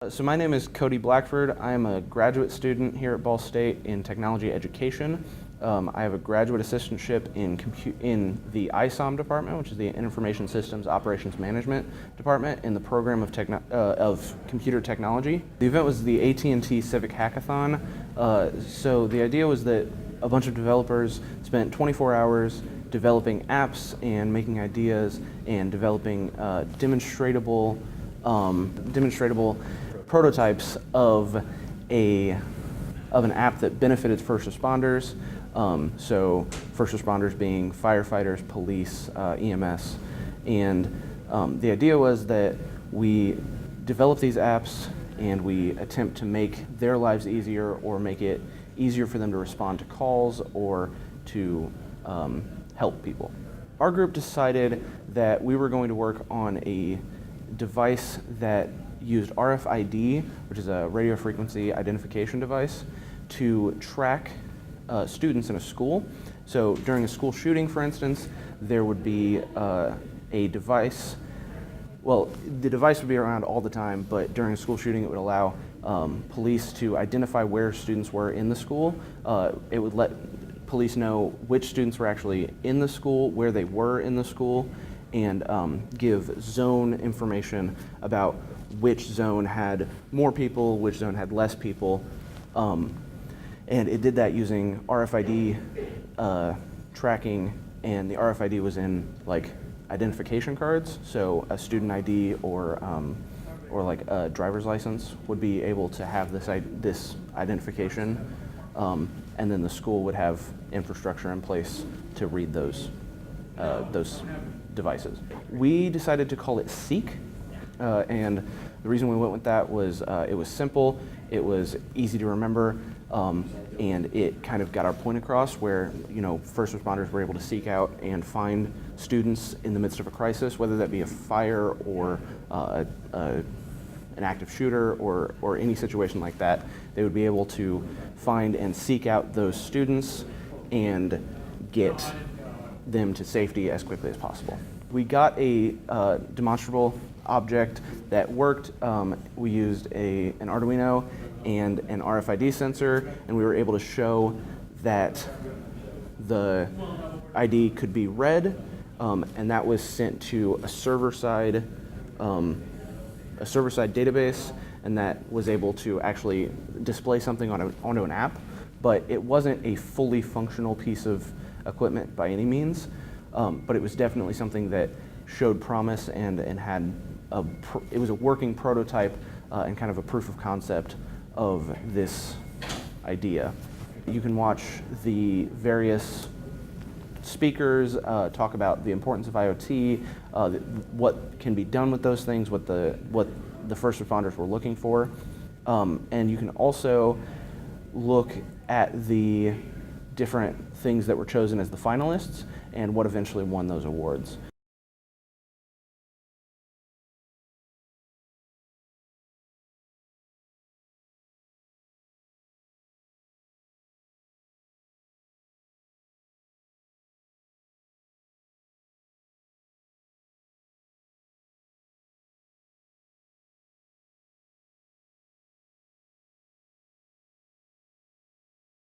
So my name is Cody Blackford. I am a graduate student here at Ball State in technology education. I have a graduate assistantship in the ISOM department, which is the Information Systems Operations Management department, in the program of computer technology. The event was the AT&T Civic Hackathon. So the idea was that a bunch of developers spent 24 hours developing apps and making ideas and developing demonstratable prototypes of an app that benefited first responders. So first responders being firefighters, police, EMS. And the idea was that we develop these apps and we attempt to make their lives easier, or make it easier for them to respond to calls or to help people. Our group decided that we were going to work on a device that used RFID, which is a radio frequency identification device, to track students in a school. So during a school shooting, for instance, there would be a device. Well, the device would be around all the time, but during a school shooting, it would allow police to identify where students were in the school. It would let police know which students were actually in the school, where they were in the school, and give zone information about which zone had more people, which zone had less people. And it did that using RFID tracking, and the RFID was in like identification cards. So a student ID or like a driver's license would be able to have this identification, and then the school would have infrastructure in place to read those devices. We decided to call it Seek, and the reason we went with that was it was simple, it was easy to remember, and it kind of got our point across, where first responders were able to seek out and find students in the midst of a crisis, whether that be a fire or an active shooter or any situation like that. They would be able to find and seek out those students and get them to safety as quickly as possible. We got a demonstrable object that worked. We used an Arduino and an RFID sensor, and we were able to show that the ID could be read, and that was sent to a server-side database, and that was able to actually display something onto an app. But it wasn't a fully functional piece of equipment by any means, but it was definitely something that showed promise and had it was a working prototype and kind of a proof of concept of this idea. You can watch the various speakers talk about the importance of IoT, what can be done with those things, what the first responders were looking for, and you can also look at the different things that were chosen as the finalists and what eventually won those awards.